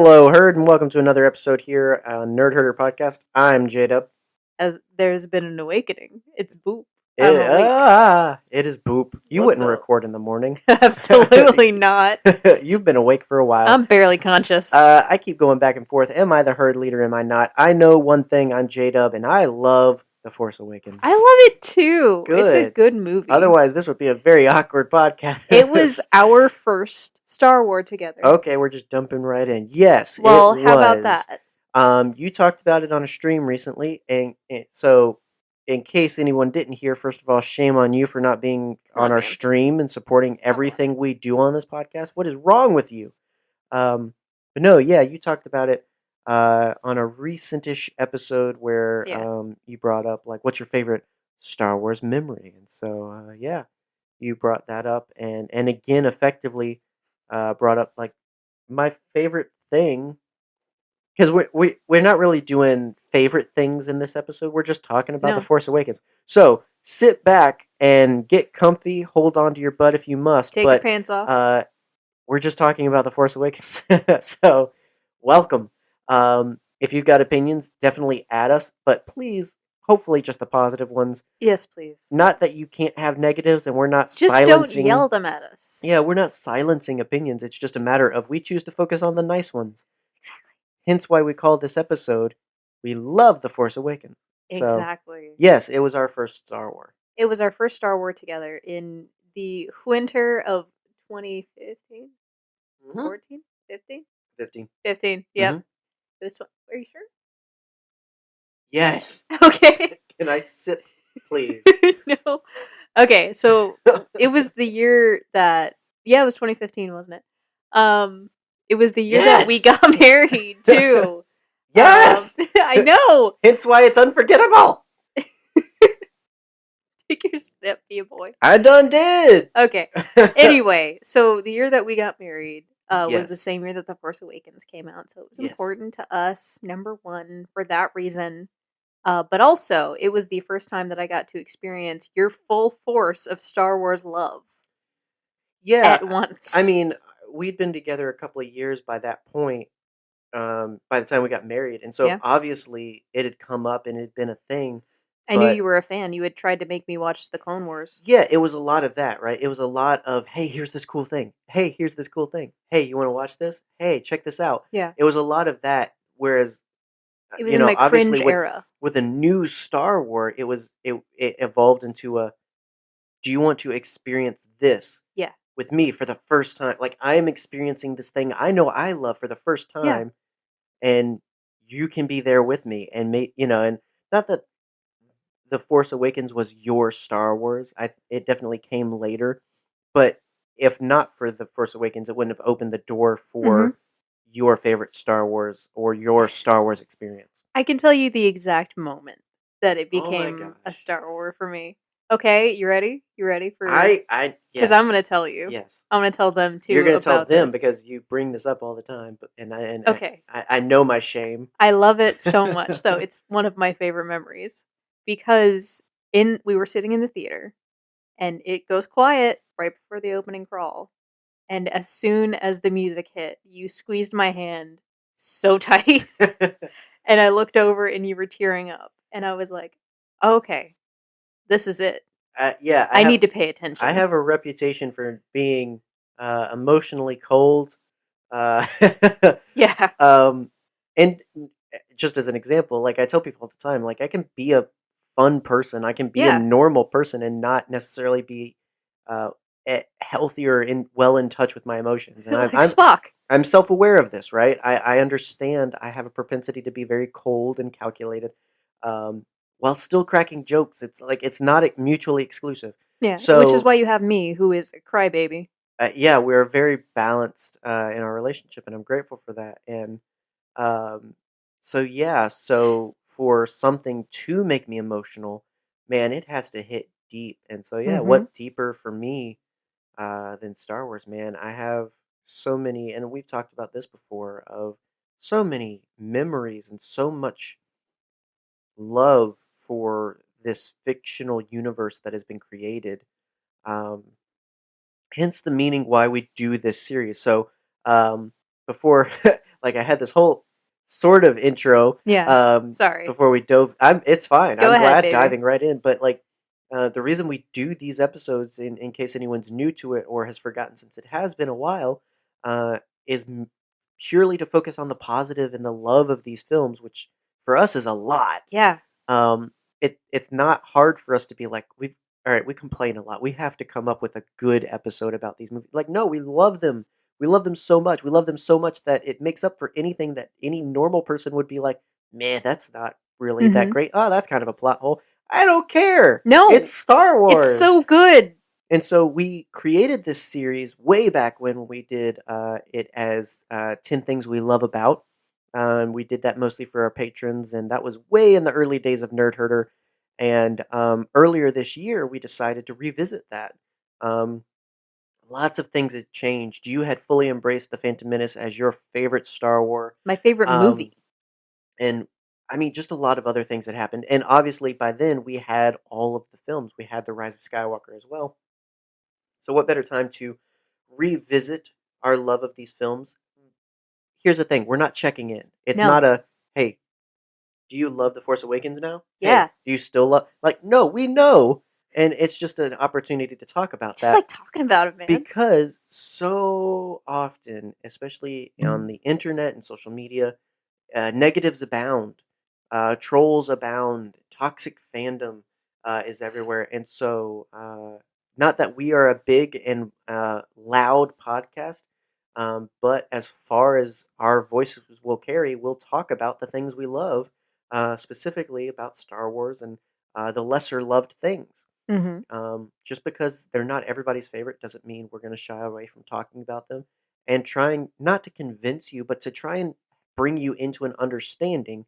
Hello, Herd, and welcome to another episode here on Nerd Herder Podcast. I'm J-Dub. As there's been an awakening. It's Boop. I'm awake. It is Boop. You What's wouldn't up? record in the morning. Absolutely not. You've been awake for a while. I'm barely conscious. I keep going back and forth. Am I the herd leader? Am I not? I know one thing. I'm J-Dub, and I love The Force Awakens. I love it too. Good. It's a good movie. Otherwise, this would be a very awkward podcast. It was our first Star Wars together. Okay, we're just dumping right in. Yes, Well, it how was. about that? You talked about it on a stream recently, and so in case anyone didn't hear, first of all, shame on you for not being on our stream and supporting everything we do on this podcast. What is wrong with you? But no, yeah, you talked about it on a recentish episode where you brought up like what's your favorite Star Wars memory, and so yeah, you brought that up, and again effectively brought up like my favorite thing. Because we're not really doing favorite things in this episode. We're just talking about The Force Awakens. So sit back and get comfy. Hold on to your butt if you must. Take your pants off. We're just talking about The Force Awakens. So welcome. If you've got opinions, definitely add us. But please, hopefully just the positive ones. Yes, please. Not that you can't have negatives and we're not just silencing. Don't yell them at us. Yeah, we're not silencing opinions. It's just a matter of we choose to focus on the nice ones. Exactly. Hence why we call this episode, We Love The Force Awakens. Exactly. So, yes, it was our first Star Wars. It was our first Star Wars together in the winter of 2015? 14? 15? 15. 15, yep. It was are you sure? Yes. Okay. Can I sit, please? No. Okay, so it was the year that, it was 2015, wasn't it? It was the year that we got married, too. Yes! I know! Hence why it's unforgettable! Take your sip, you boy. I done did! Okay. Anyway, so the year that we got married was the same year that The Force Awakens came out, so it was important to us, number one, for that reason. But also, it was the first time that I got to experience your full force of Star Wars love. Yeah. At once. I mean, we'd been together a couple of years by that point, by the time we got married. And so, obviously, it had come up and it had been a thing. I knew you were a fan. You had tried to make me watch the Clone Wars. Yeah, it was a lot of that, right? It was a lot of, hey, here's this cool thing. Hey, here's this cool thing. Hey, you want to watch this? Hey, check this out. Yeah. It was a lot of that, whereas... It was in my cringe era. With a new Star Wars, it evolved into a, do you want to experience this with me for the first time? Like, I am experiencing this thing I know I love for the first time, and you can be there with me. And, and not that The Force Awakens was your Star Wars. It definitely came later. But if not for The Force Awakens, it wouldn't have opened the door for... your favorite Star Wars or your Star Wars experience. I can tell you the exact moment that it became a Star Wars for me. Okay, you ready? You ready for? Yes. Because I'm going to tell you. Yes. I'm going to tell them too. You're going to tell them this. Because you bring this up all the time. But okay. I know my shame. I love it so much, though. It's one of my favorite memories because we were sitting in the theater, and it goes quiet right before the opening crawl. And as soon as the music hit, you squeezed my hand so tight. And I looked over and you were tearing up. And I was like, oh, okay, this is it. I need to pay attention. I have a reputation for being emotionally cold. Yeah. And just as an example, like I tell people all the time, like I can be a fun person. I can be a normal person and not necessarily be... healthier and well in touch with my emotions, and like Spock. I'm self-aware of this, right? I understand I have a propensity to be very cold and calculated, while still cracking jokes. It's like it's not mutually exclusive. Yeah, so, which is why you have me, who is a crybaby. We're very balanced in our relationship, and I'm grateful for that. And so for something to make me emotional, man, it has to hit deep. And so what deeper for me than Star Wars, man? I have so many, and we've talked about this before, of so many memories and so much love for this fictional universe that has been created. Hence the meaning why we do this series. So before, like I had this whole sort of intro Yeah. Sorry. before we dove. It's fine. Go I'm ahead, glad baby. diving right in. But like the reason we do these episodes, in case anyone's new to it or has forgotten since it has been a while, uh, is purely to focus on the positive and the love of these films, which for us is a lot. Yeah. It's not hard for us to be like we've all right. We complain a lot. We have to come up with a good episode about these movies. Like no, we love them. We love them so much. We love them so much that it makes up for anything that any normal person would be like, man, that's not really that Mm-hmm. great. Oh, that's kind of a plot hole. I don't care. It's No, Star it's Wars. so good. And so we created this series way back when we did it as 10 Things We Love About. We did that mostly for our patrons, and that was way in the early days of Nerd Herder. And earlier this year, we decided to revisit that. Um, Lots of things had changed. You had fully embraced The Phantom Menace as your favorite Star Wars. My favorite Um, movie. and I mean, just a lot of other things had happened. And obviously, by then, we had all of the films. We had The Rise of Skywalker as well. So, what better time to revisit our love of these films? Here's the thing, we're not checking in. It's No. not a, hey, do you love The Force Awakens now? Hey, Yeah. do you still love, like, no, we know. And it's just an opportunity to talk I about just like that talking about it, man. because so often, especially on the internet and social media, negatives abound, trolls abound, toxic fandom is everywhere, and so not that we are a big and loud podcast, but as far as our voices will carry, we'll talk about the things we love, specifically about Star Wars and the lesser loved things. Mm-hmm. Just because they're not everybody's favorite doesn't mean we're going to shy away from talking about them and trying not to convince you, but to try and bring you into an understanding.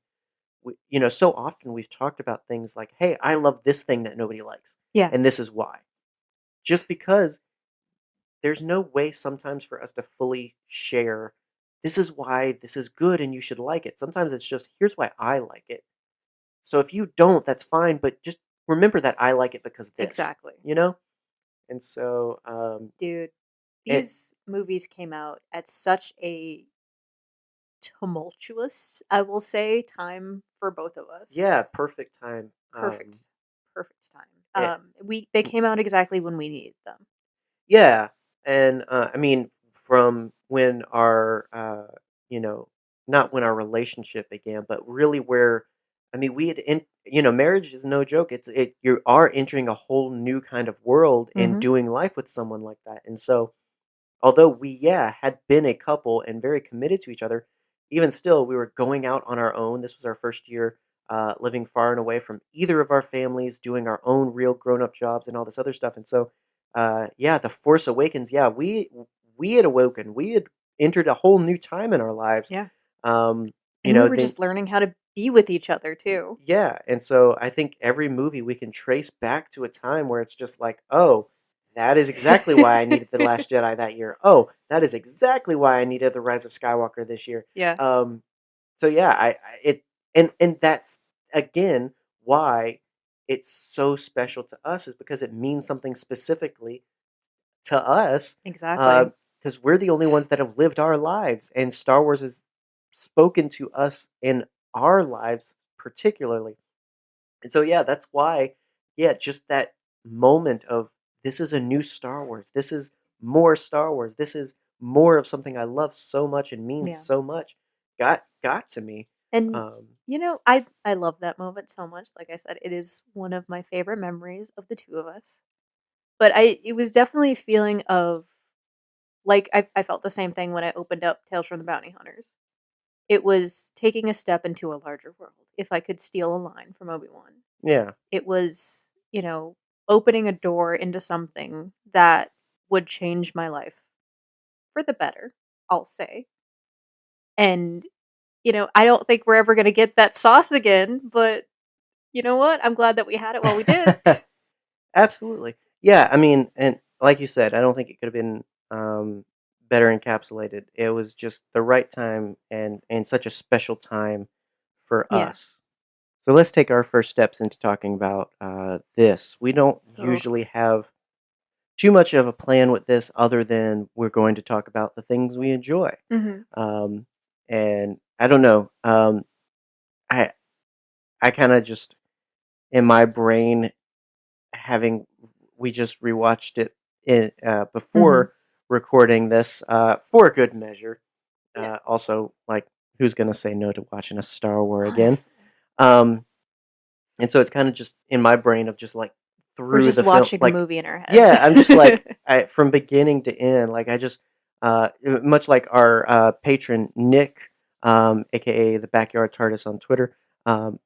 So often we've talked about things like, hey, I love this thing that nobody likes, Yeah. and this is why. Just because there's no way sometimes for us to fully share, this is why this is good and you should like it. Sometimes it's just, here's why I like it. So if you don't, that's fine, but just remember that I like it because this, Exactly. you know? And so, Dude, it, these movies came out at such a tumultuous, I will say, time for both of us. yeah, perfect time. Perfect. Perfect time. It, They came out exactly when we needed them. Yeah, and I mean, from when our, not when our relationship began, but really where, I mean, marriage is no joke. You are entering a whole new kind of world and Mm-hmm. doing life with someone like that. And so, although we, yeah, had been a couple and very committed to each other, even still, we were going out on our own. This was our first year living far and away from either of our families, doing our own real grown-up jobs and all this other stuff. And so, yeah, The Force Awakens. Yeah, we had awoken. We had entered a whole new time in our lives. Yeah. Um, And we were then just learning how to be with each other too. yeah, and so I think every movie we can trace back to a time where it's just like, oh, that is exactly why I needed The Last Jedi that year. Oh, that is exactly why I needed The Rise of Skywalker this year. Yeah. Um, so yeah, and that's again why it's so special to us is because it means something specifically to us, Exactly. because we're the only ones that have lived our lives, and Star Wars has spoken to us in our lives particularly. And so yeah, that's why, yeah, just that moment of this is a new Star Wars. This is more Star Wars. This is more of something I love so much and means Yeah. so much. Got to me. And Um, I love that moment so much. Like I said, it is one of my favorite memories of the two of us. But it was definitely a feeling of like I felt the same thing when I opened up Tales from the Bounty Hunters. It was taking a step into a larger world. If I could steal a line from Obi-Wan. yeah, It was, opening a door into something that would change my life for the better, I'll say. And, I don't think we're ever going to get that sauce again, but you know what? I'm glad that we had it while we did. absolutely. Yeah, I mean, and like you said, I don't think it could have been better encapsulated. It was just the right time and such a special time for Yeah. us. So let's take our first steps into talking about this. We don't Oh, usually have too much of a plan with this other than we're going to talk about the things we enjoy. Mm-hmm. And I don't know. I I kind of just in my brain having we just rewatched it Mm-hmm. before recording this for a good measure. Yeah. Also, like, who's gonna say no to watching a Star Wars again? Honestly. Um, and so it's kind of just in my brain of just like We're through just the film, watching a like, movie in our head. yeah, I'm just like from beginning to end, like I just much like our patron Nick, aka the Backyard TARDIS on Twitter,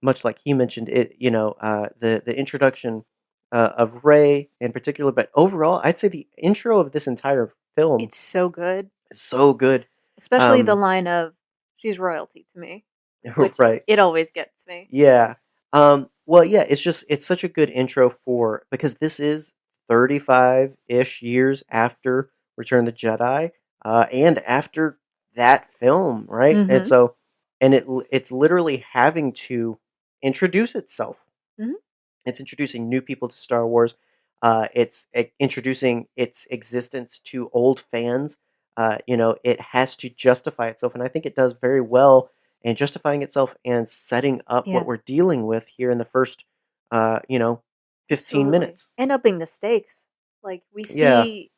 much like he mentioned it, the introduction of Ray in particular, but overall, I'd say the intro of this entire film It's so good. is so good. Especially the line of, she's royalty to me, which Right. it always gets me. Yeah. Well, yeah, it's such a good intro for because this is 35-ish years after Return of the Jedi, and after that film, right? And Mm-hmm. so, and it's literally having to introduce itself. Mm-hmm. It's introducing new people to Star Wars. It's introducing its existence to old fans. It has to justify itself, and I think it does very well in justifying itself and setting up what Yeah. we're dealing with here in the first, uh, you know, 15 Absolutely. minutes. And upping the stakes. Like, we Yeah, see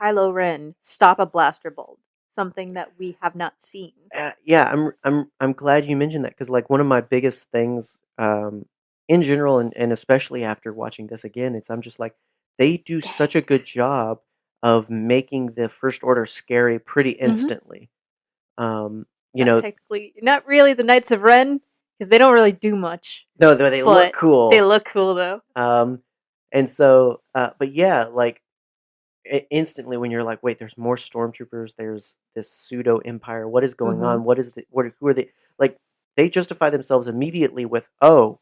Kylo Ren stop a blaster bolt, something that we have not seen. yeah. I'm glad you mentioned that because like one of my biggest things, in general, and especially after watching this again, it's I'm just like they do Dang. such a good job of making the First Order scary pretty Mm-hmm. instantly. Um, you Not know, technically, not really the Knights of Ren, because they don't really do much, no, they look but they cool. look cool though. And so, but yeah, like instantly when you're like, wait, there's more stormtroopers. There's this pseudo empire. What is going Mm-hmm. on? What is the what? Who are they? Like they justify themselves immediately with, oh,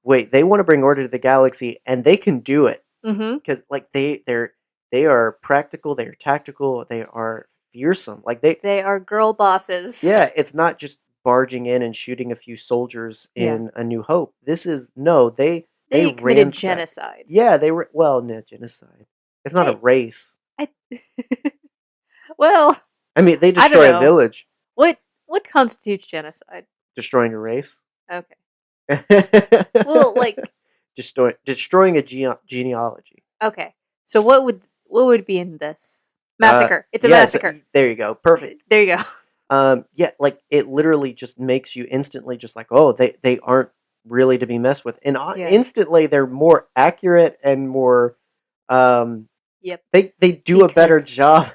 wait, they want to bring order to the galaxy, and they can do it Mm-hmm. because like they are practical. They are tactical. They are fearsome. Like They are girl bosses. yeah, it's not just barging in and shooting a few soldiers Yeah. in A New Hope. This is no, they They committed ransack. genocide. Yeah, they were well, no, genocide. It's not a I, race. I, well, I mean, they I don't destroy a know. village, What constitutes genocide? destroying a race. Okay. Well, like, Destroying a genealogy. okay. So what would be in this Uh, massacre? It's a yeah, massacre. there you go. Perfect. There you go. Yeah, like it literally just makes you instantly just like, oh, they aren't really to be messed with, and Yeah. instantly they're more accurate and more, um, Yep. they do a better Because job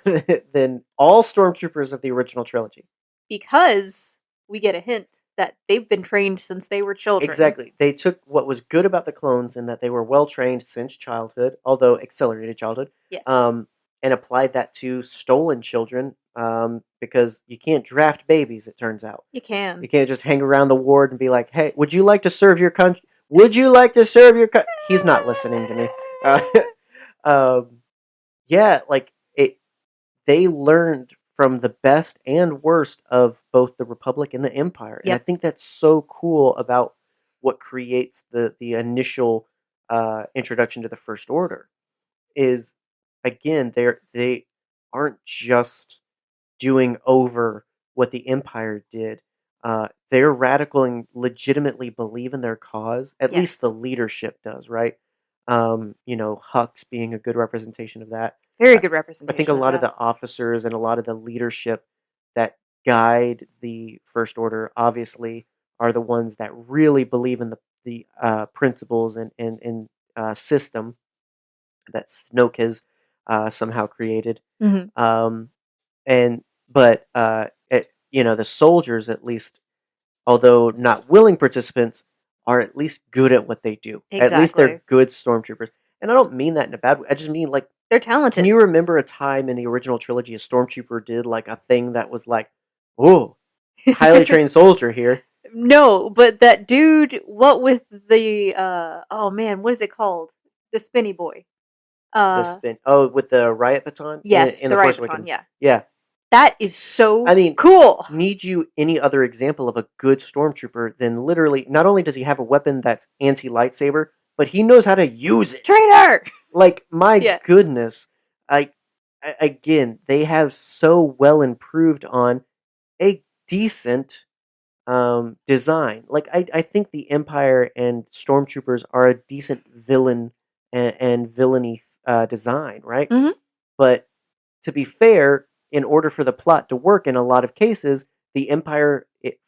than all stormtroopers of the original trilogy. because we get a hint that they've been trained since they were children. Exactly. They took what was good about the clones in that they were well trained since childhood, although accelerated childhood, Yes. and applied that to stolen children, because you can't draft babies, it turns out. You can. You can't just hang around the ward and be like, hey, would you like to serve your country? Would you like to serve your country? He's not listening to me. Um, yeah, like it. They learned from the best and worst of both the Republic and the Empire, and I Yep. think that's so cool about what creates the initial introduction to the First Order. Is again, they aren't just doing over what the Empire did. They're radical and legitimately believe in their cause. At least the Yes. leadership does, right? Hux being a good representation of that. Very I, good I think a representation of lot of that. the officers and a lot of the leadership that guide the First Order obviously are the ones that really believe in the principles and system that Snoke has somehow created. Mm-hmm. Um, and but the soldiers, at least, although not willing participants, are at least good at what they do. At least they're Exactly. good stormtroopers, and I don't mean that in a bad way. I just mean like, They're can talented. you remember a time in the original trilogy a stormtrooper did like a thing that was like, oh, highly trained soldier here? No, but that dude, what with the oh man, what is it called? The spinny boy. The spin. Oh, with the riot baton Yes, in the the right Force baton, Awakens. yeah. Yeah. That is so I mean, cool. need you any other example of a good stormtrooper than literally not only does he have a weapon that's anti lightsaber, but he knows how to use it. Traitor! Like, my Yeah. goodness. Like, again, they have so well improved on a decent design. Like, I think the Empire and Stormtroopers are a decent villain and villainy design, right? Mhm. But to be fair, in order for the plot to work in a lot of cases, the Empire it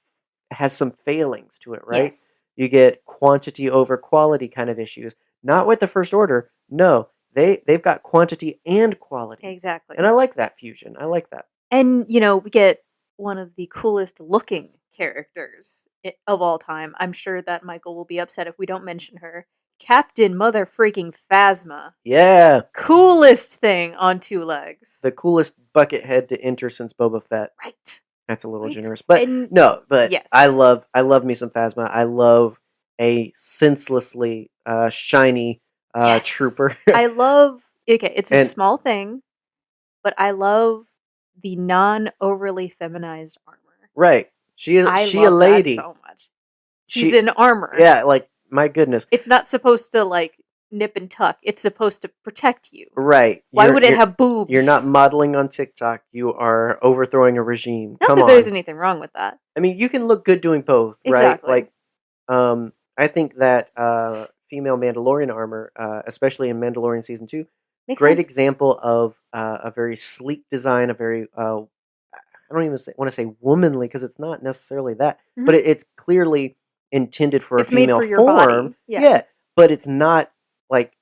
has some failings to it, right? Yes. You get quantity over quality kind of issues. Not with the First Order. No, they've got quantity and quality. Exactly. And I like that fusion. I like that. And, we get one of the coolest looking characters of all time. I'm sure that Michael will be upset if we don't mention her. Captain Mother freaking Phasma. Yeah. Coolest thing on two legs. The coolest bucket head to enter since Boba Fett. Right. That's a little Right. generous. But And no, but yes. I love me some Phasma. I love a senselessly shiny Yes. trooper. I love okay, it's a And- small thing, but I love the non overly feminized armor. Right. She I a love lady. that so much. She's in armor. Yeah, like my goodness. It's not supposed to like nip and tuck. It's supposed to protect you. Right. Why would it have boobs? You're not modeling on TikTok. You are overthrowing a regime. Not Come that on. there's anything wrong with that. I mean, you can look good doing both, Exactly. right? Like, I think that female Mandalorian armor, especially in Mandalorian season 2, Makes great sense. example of a very sleek design, a very I don't even want to say womanly because it's not necessarily that, but it's clearly intended for It's a female made for your form. body. Yeah. But it's not like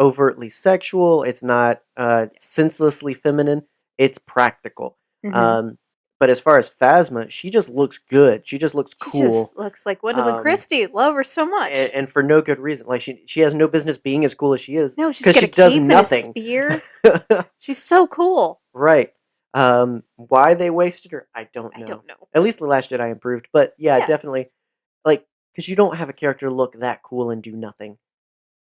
overtly sexual. It's not senselessly feminine. It's practical. Mhm. But as far as Phasma, she just looks good. She just looks She cool. just looks like Gwendolyn Christie. Love her so much. And for no good reason. Like she has no business being as cool as she is. No, she's because got she a does cape nothing. and a spear. She's so cool. Right. Why they wasted her, I don't know. I don't know. At least The Last Jedi improved, but yeah. Definitely. Like, because you don't have a character look that cool and do nothing.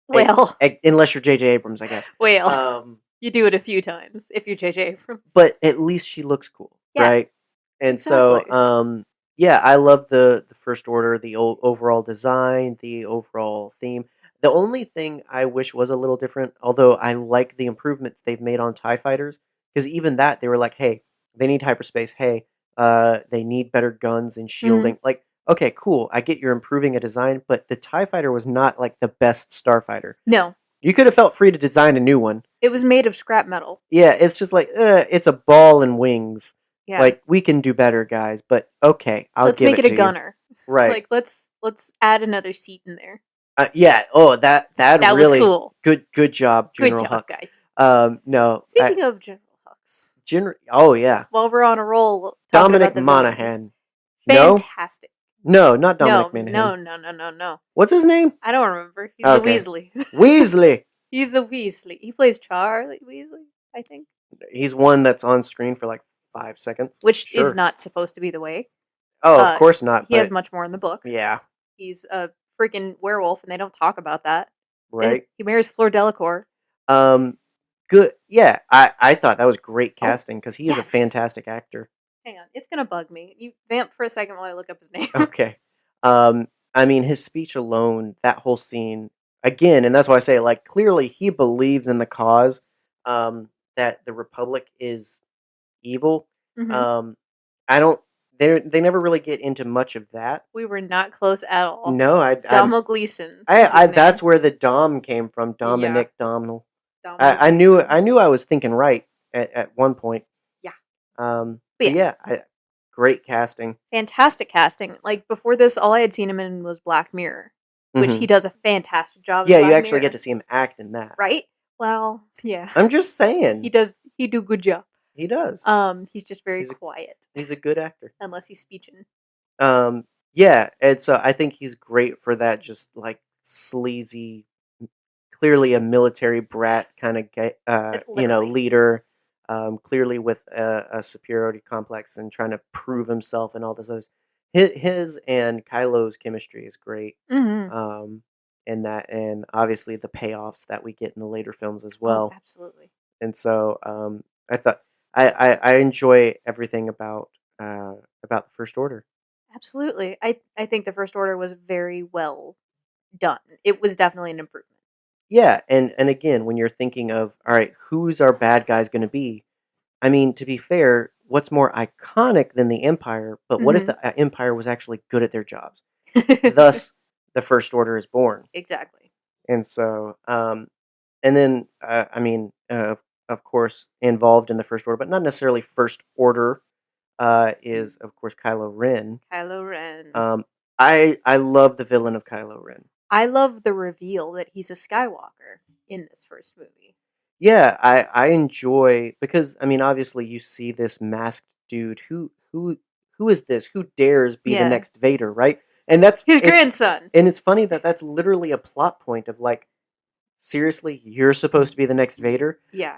Well, unless you're J.J. Abrams, I guess. Well, you do it a few times if you're J.J. Abrams. But at least she looks cool, Yeah, right? And exactly. so, yeah, I love the First Order, the overall design, the overall theme. The only thing I wish was a little different, although I like the improvements they've made on TIE fighters, because even that, they were like, hey, they need hyperspace. Hey, they need better guns and shielding. Like, okay, cool. I get you're improving a design, but the TIE fighter was not like the best starfighter. No. You could have felt free to design a new one. It was made of scrap metal. Yeah, it's just like, it's a ball and wings. Yeah. Like, we can do better, guys, but okay, let's give make it it to a gunner. You. Right. Like, let's add another seat in there. Yeah. Oh, that really was cool. Good job, General Good job, Hux. guys. No. Speaking of General Hux. Oh yeah. While we're on a roll, Dominic Monaghan. Fantastic. No, not Dominic Monaghan. No. What's his name? I don't remember. He's a Weasley. Weasley. He's a Weasley. He plays Charlie Weasley, I think. He's one that's on screen for like 5 seconds. Which is not supposed to be the way. Oh, of course not. He has much more in the book. Yeah. He's a freaking werewolf, and they don't talk about that. Right. He marries Fleur Delacour. Good. Yeah, I thought that was great casting because he is a fantastic actor. Hang on, it's gonna bug me. You vamp for a second while I look up his name. Okay. I mean, his speech alone, that whole scene, again, and that's why I say, like, clearly he believes in the cause, that the Republic is evil. I don't. They never really get into much of that. We were not close at all. No, Donald Gleason. That's where the Dom came from. Dominic Domhnall. I knew I was thinking right at one point. Yeah. Yeah, great casting. Fantastic casting. Like, before this, all I had seen him in was Black Mirror, which he does a fantastic job. Yeah, you actually get to see him act in that. Right? Well, yeah. I'm just saying. He do good job. He does. He's just very quiet. He's a good actor. Unless he's speeching. Yeah, and so I think he's great for that just, like, sleazy, clearly a military brat kind of, leader. Clearly with a superiority complex and trying to prove himself and all this other. His and Kylo's chemistry is great. And that, and obviously the payoffs that we get in the later films as well. Oh, absolutely. And so I thought I enjoy everything about the First Order. Absolutely. I think the First Order was very well done. It was definitely an improvement. Yeah, and again, when you're thinking of, all right, who's our bad guys going to be? I mean, to be fair, what's more iconic than the Empire? But what if Hmm. the Empire was actually good at their jobs? Thus, the First Order is born. Exactly. And so, and then, I mean, of course, involved in the First Order, but not necessarily First Order, is of course Kylo Ren. Kylo Ren. Um, I love the villain of Kylo Ren. I love the reveal that he's a Skywalker in this first movie. Yeah, I enjoy because I mean, obviously, you see this masked dude. Who is this? Who dares be the Yeah. next Vader? Right? And that's His it's grandson. and it's funny that that's literally a plot point of like, seriously, you're supposed to be the next Vader. Yeah.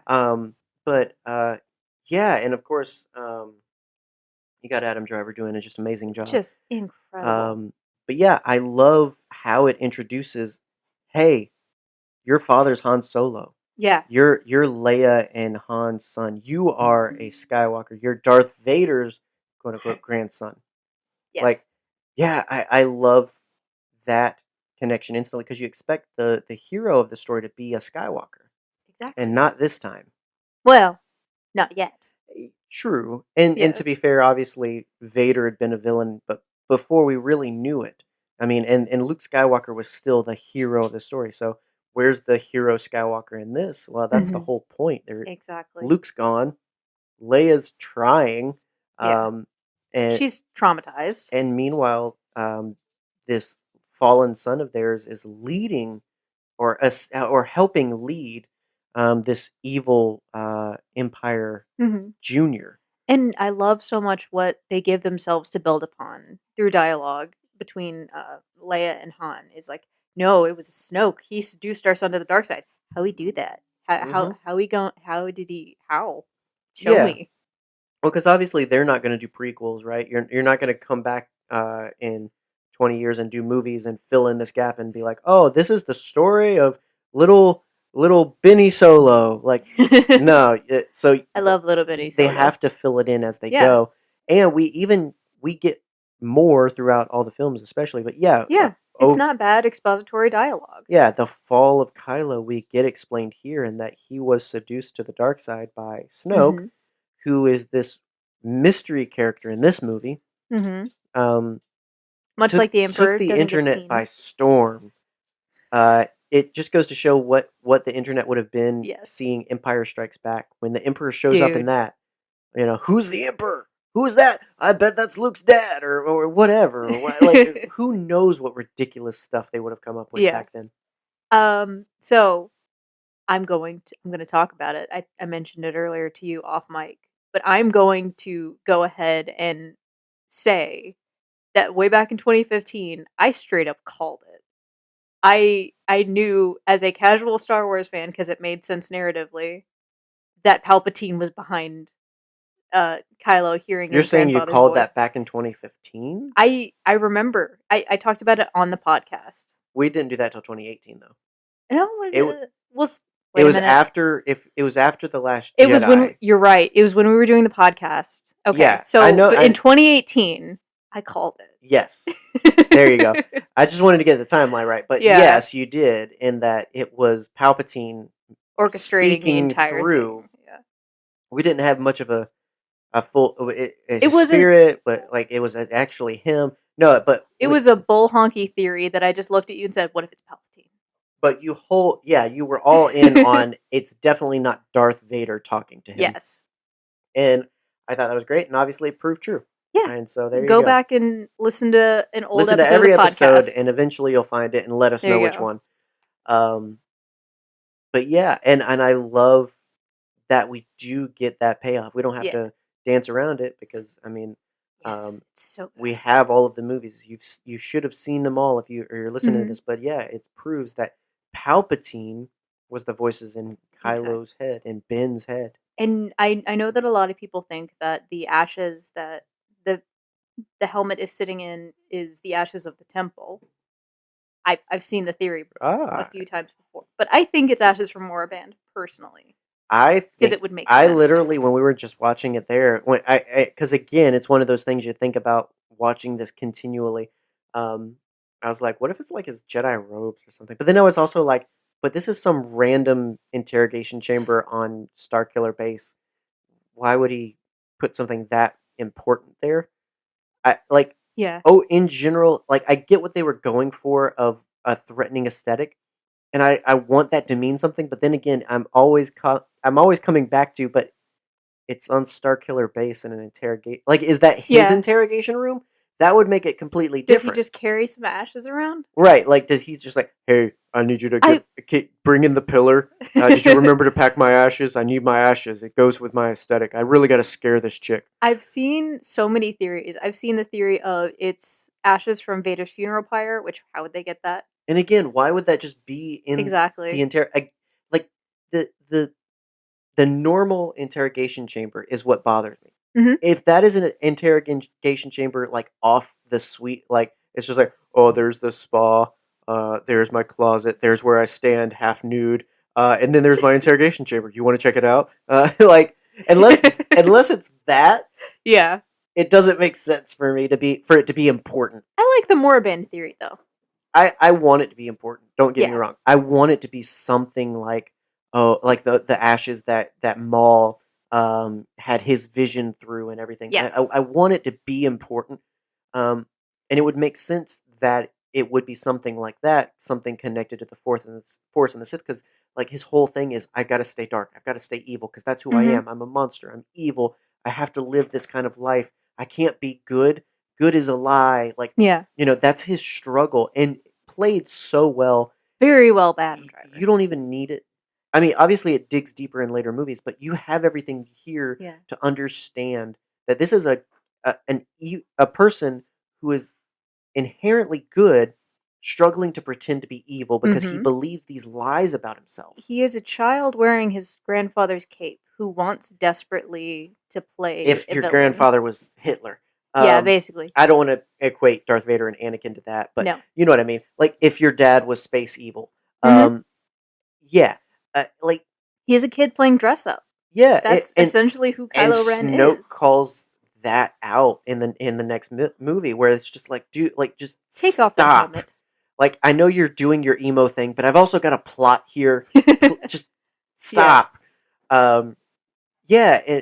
But yeah, and of course, you got Adam Driver doing a just amazing job. Just incredible. But yeah, I love how it introduces, hey, your father's Han Solo. Yeah. You're Leia and Han's son. You are a Skywalker. You're Darth Vader's quote unquote grandson. Yes. Like, yeah, I love that connection instantly because you expect the hero of the story to be a Skywalker. Exactly. And not this time. Well, not yet. True. And to be fair, obviously Vader had been a villain, but before we really knew it. I mean, and Luke Skywalker was still the hero of the story. So where's the hero Skywalker in this? Well, that's the whole point. Exactly. Luke's gone. Leia's trying. Yeah. And she's traumatized. And meanwhile, this fallen son of theirs is leading or helping lead this evil Empire Junior. And I love so much what they give themselves to build upon through dialogue between Leia and Han. Is like, no, it was Snoke. He seduced our son to the dark side. How he do that? How he going? How did he? How? Show me. Well, because obviously they're not going to do prequels, right? You're not going to come back in 20 years and do movies and fill in this gap and be like, oh, this is the story of little Benny Solo. Like, no. So I love little Benny they Solo. have to fill it in as they go, and we get more throughout all the films, especially. But yeah, it's not bad expository dialogue. Yeah, the fall of Kylo we get explained here, in that he was seduced to the dark side by Snoke, who is this mystery character in this movie. Much like the Emperor took the doesn't get internet seen. by storm. It just goes to show what the internet would have been seeing Empire Strikes Back when the Emperor shows up in that. You know, who's the Emperor? Who's that? I bet that's Luke's dad, or whatever. Like, who knows what ridiculous stuff they would have come up with back then. So I'm going to talk about it. I mentioned it earlier to you off mic, but I'm going to go ahead and say that way back in 2015, I straight up called it. I knew as a casual Star Wars fan, because it made sense narratively, that Palpatine was behind Kylo hearing You're his saying you grandfather's called voice. that back in 2015? I remember. I talked about it on the podcast. We didn't do that till 2018, though. No, it was. It was after the Last Jedi. It was when you're right. It was when we were doing the podcast. Okay, yeah, so I know, in 2018, I called it. Yes, there you go. I just wanted to get the timeline right, but yes, you did, in that it was Palpatine orchestrating the entire thing. Yeah, we didn't have much of a full spirit, but like it was actually him. No, but it was a bull honky theory that I just looked at you and said, "What if it's Palpatine?" But you were all in on it's definitely not Darth Vader talking to him. Yes, and I thought that was great, and obviously it proved true. Yeah, and so there you go. Go back and listen to an old episode to every of the episode, podcast. and eventually you'll find it and let us know which one. But yeah, and I love that we do get that payoff. We don't have to dance around it, because I mean, it's so good. We have all of the movies. You should have seen them all if you're listening to this. But yeah, it proves that Palpatine was the voices in Kylo's head and Ben's head. And I know that a lot of people think that the ashes that the helmet is sitting in is the ashes of the temple. I've seen the theory a few times before, but I think it's ashes from Moraband personally. Because it would make sense. I literally, when we were just watching it there, because again, it's one of those things you think about watching this continually. I was like, what if it's like his Jedi robes or something? But then I was also like, but this is some random interrogation chamber on Starkiller Base. Why would he put something that important there? I like. Yeah. Oh, in general, like I get what they were going for of a threatening aesthetic, and I want that to mean something. But then again, I'm always coming back to, but it's on Starkiller Base in an interrogate. Like, is that his Yeah. interrogation room? That would make it completely Does he different. just carry some ashes around? Right, like, does he's just like, "Hey, I need you to bring in the pillar. Did you I remember to pack my ashes? I need my ashes. It goes with my aesthetic. I really got to scare this chick." I've seen so many theories. I've seen the theory of it's ashes from Vader's funeral pyre, which how would they get that? And again, why would that just be in the Exactly. like the the the normal interrogation chamber is what bothers me. Mhm. If that is an interrogation chamber like off the suite, like it's just like, oh, there's the spa, there's my closet, there's where I stand half nude, and then there's my interrogation chamber. You want to check it out? Like unless it's that, Yeah. it doesn't make sense for it to be important. I like the Moraband theory though. I want it to be important. Don't get me Yeah. wrong. I want it to be something like, oh, like the ashes that Maul had his vision through and everything. Yes. I want it to be important, um, and it would make sense that it would be something like that, something connected to the Force and the Sith, because like his whole thing is, I gotta stay dark, I've got to stay evil, because that's who I Mhm. am. I'm a monster. I'm evil. I have to live this kind of life. I can't be good. Good is a lie. Like, Yeah. that's his struggle, and played so well. Very well, Adam You Driver. don't even need it. I mean, obviously, it digs deeper in later movies, but you have everything here Yeah. to understand that this is a person who is inherently good, struggling to pretend to be evil because he Mhm. believes these lies about himself. He is a child wearing his grandfather's cape who wants desperately to play If a your villain. grandfather was Hitler. Yeah, basically. I don't want to equate Darth Vader and Anakin to that, but No. you know what I mean. Like if your dad was space evil, Mhm. yeah, like He is a kid playing dress up. yeah, That's essentially who and Kylo Ren Snoke is. calls that out in the next movie, where it's just like, dude, like just Take off that stop. helmet. Like I know you're doing your emo thing, but I've also got a plot here. Just Yeah. stop. Um, yeah,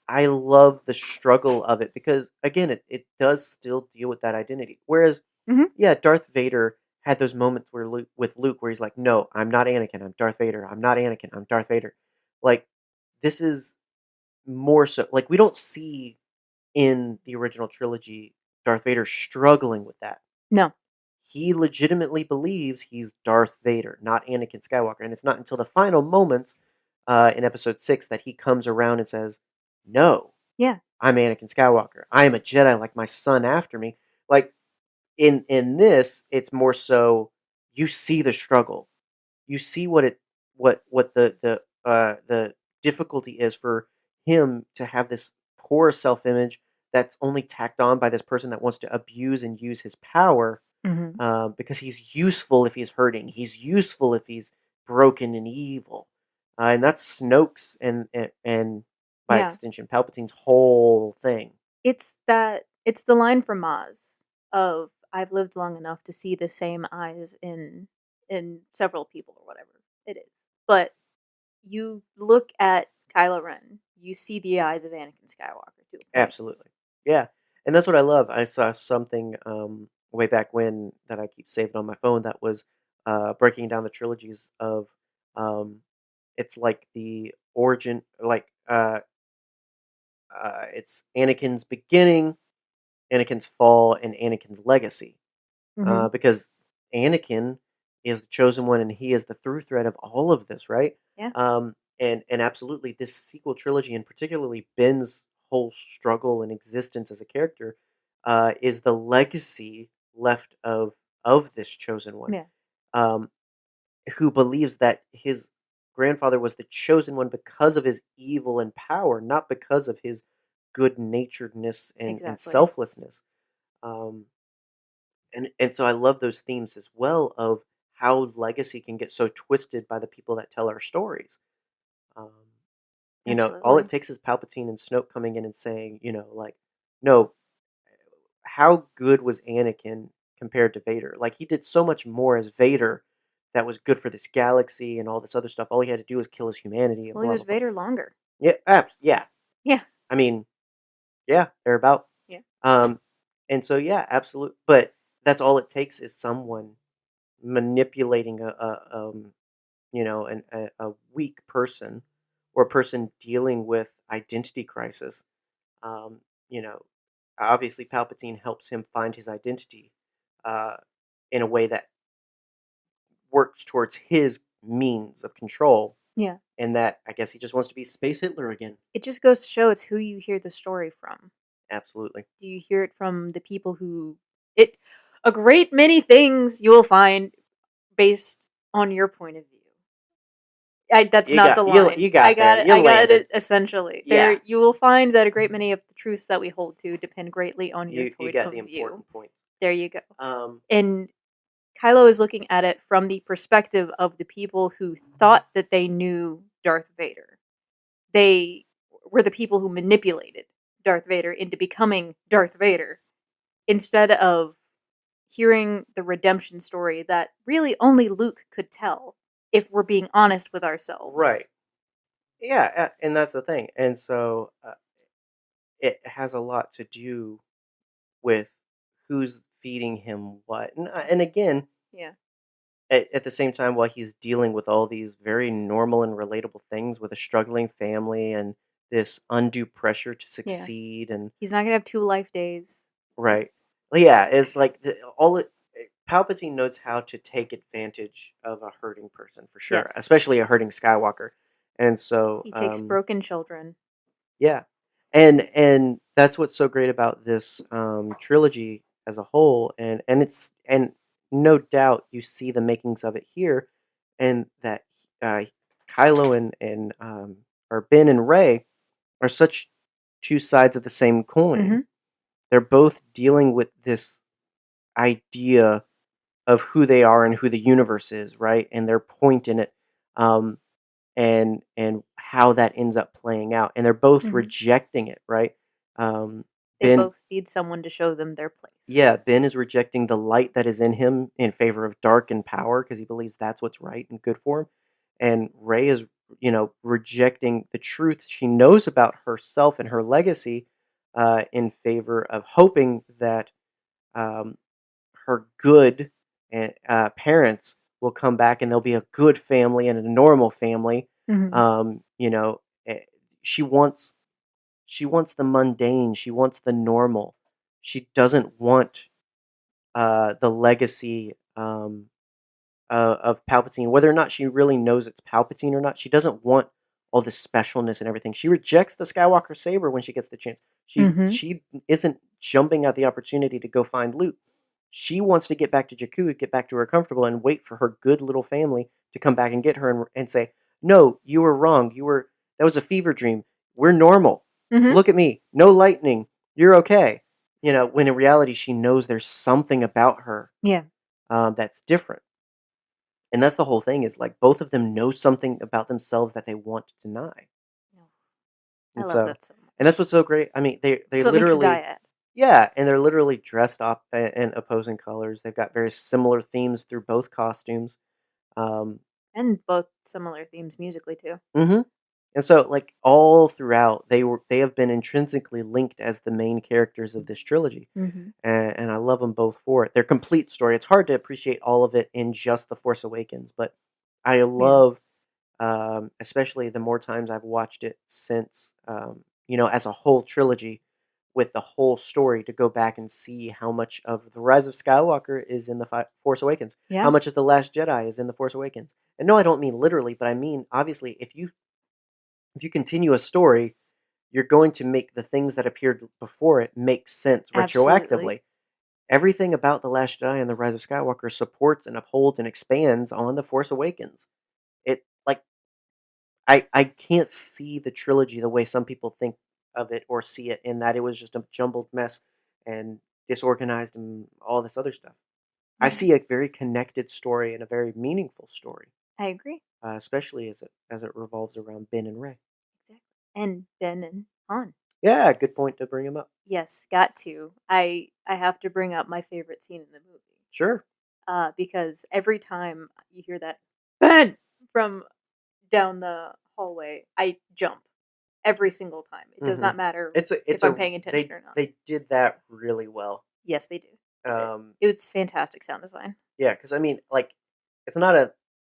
I love the struggle of it because again, it does still deal with that identity. Whereas, Mhm. yeah, Darth Vader had those moments where with Luke, where he's like, "No, I'm not Anakin. I'm Darth Vader. I'm not Anakin. I'm Darth Vader." Like this is more so like we don't see in the original trilogy Darth Vader struggling with that. No. He legitimately believes he's Darth Vader, not Anakin Skywalker. And it's not until the final moments in Episode 6 that he comes around and says, "No, Yeah. I'm Anakin Skywalker. I am a Jedi like my son after me." Like in this, it's more so you see the struggle. You see what the difficulty is for him to have this poor self-image that's only tacked on by this person that wants to abuse and use his power, Mhm. because he's useful if he's hurting. He's useful if he's broken and evil, and that's Snoke's and by Yeah. extension Palpatine's whole thing. It's the line from Maz of I've lived long enough to see the same eyes in several people or whatever it is. But you look at Kylo Ren, you see the eyes of Anakin Skywalker to a point. Absolutely, yeah, and that's what I love. I saw something way back when that I keep saved on my phone that was breaking down the trilogies of um, it's like the origin, like it's Anakin's beginning, Anakin's fall, and Anakin's legacy. Mhm. Because Anakin is the chosen one, and he is the through thread of all of this, right? Yeah. And absolutely, this sequel trilogy, and particularly Ben's whole struggle and existence as a character, is the legacy left of this chosen one, Yeah. um, who believes that his grandfather was the chosen one because of his evil and power, not because of his good naturedness and Exactly. selflessness. Um, and so I love those themes as well of how legacy can get so twisted by the people that tell our stories. Um, all it Absolutely. takes is Palpatine and Snoke coming in and saying, like, no, how good was Anakin compared to Vader? Like he did so much more as Vader that was good for this galaxy and all this other stuff. All he had to do was kill his humanity and Well, he blah was blah blah. Vader longer. Yeah, yeah. Yeah. I mean, yeah, they're about. Yeah. And so yeah, absolute. But that's all it takes is someone manipulating a weak person or a person dealing with identity crisis. Um, you know, obviously Palpatine helps him find his identity uh, in a way that works towards his means of control, Yeah. and that I guess he just wants to be Space Hitler again. It just goes to show it's who you hear the story from. Absolutely. Do you hear it from the people who it a great many things you will find based on your point of view. That's You not the got line. you got there. You I got landed. it essentially. Yeah. There you will find that a great many of the truths that we hold to depend greatly on your You point got of the view. important points. There you go. Um, And Kylo is looking at it from the perspective of the people who thought that they knew Darth Vader. They were the people who manipulated Darth Vader into becoming Darth Vader instead of hearing the redemption story that really only Luke could tell if we're being honest with ourselves. right. Yeah, and that's the thing. And so it has a lot to do with who's feeding him what. And again, Yeah. at the same time, while he's dealing with all these very normal and relatable things with a struggling family and this undue pressure to succeed, and He's not gonna have 2 life days. right, well, yeah, it's like Palpatine knows how to take advantage of a hurting person for sure, Yes. especially a hurting Skywalker, and so He takes broken children. yeah, and that's what's so great about this trilogy as a whole, and no doubt you see the makings of it here, and that uh, Kylo and or Ben and Rey are such two sides of the same coin. Mm-hmm. They're both dealing with this idea of who they are and who the universe is, right? And their point in it. Um, and how that ends up playing out, and they're both Mhm. rejecting it, right? Um, They Ben, both need someone to show them their place. yeah, Ben is rejecting the light that is in him in favor of dark and power because he believes that's what's right and good for him, and Ray is, rejecting the truth she knows about herself and her legacy in favor of hoping that um, her good parents will come back and they'll be a good family and a normal family. Mhm. You know, she wants the mundane. She wants the normal. She doesn't want the legacy of Palpatine, whether or not she really knows it's Palpatine or not. She doesn't want all this specialness and everything. She rejects the Skywalker saber when she gets the chance. Mhm. She isn't jumping at the opportunity to go find Luke. She wants to get back to Jakku, get back to her comfortable, and wait for her good little family to come back and get her and say, "No, you were wrong. That was a fever dream. We're normal. Mhm. Look at me. No lightning. You're okay." When in reality, she knows there's something about her Yeah. that's different. And that's the whole thing is like both of them know something about themselves that they want to deny. I And love so, that so much. and that's what's so great. I mean, they That's what makes a literally, dyad. yeah, and they're literally dressed up in opposing colors. They've got very similar themes through both costumes. Um, And both similar themes musically too. hmm And so, like all throughout, they have been intrinsically linked as the main characters of this trilogy, Mhm. and I love them both for it. Their complete story. It's hard to appreciate all of it in just the Force Awakens, but I Yeah. love especially the more times I've watched it since, as a whole trilogy with the whole story to go back and see how much of the Rise of Skywalker is in the Force Awakens, how Yeah. much of the Last Jedi is in the Force Awakens. And no, I don't mean literally, but I mean obviously if you continue a story, you're going to make the things that appeared before it make sense Absolutely. retroactively. Everything about the Last Jedi and the Rise of Skywalker supports and upholds and expands on the Force Awakens. It like I can't see the trilogy the way some people think of it or see it in that it was just a jumbled mess and disorganized and all this other stuff. I Yeah. see a very connected story and a very meaningful story, I agree. especially as it revolves around Ben and Ray. Exactly. And Ben and Han. Yeah, good point to bring him up. Yes, got to. I have to bring up my favorite scene in the movie. Sure. because every time you hear that "Ben" from down the hallway, I jump every single time. It does not matter if I'm paying attention or not. They did that really well. Yes, they do. Um, It was fantastic sound design. yeah, because I mean, like, it's not a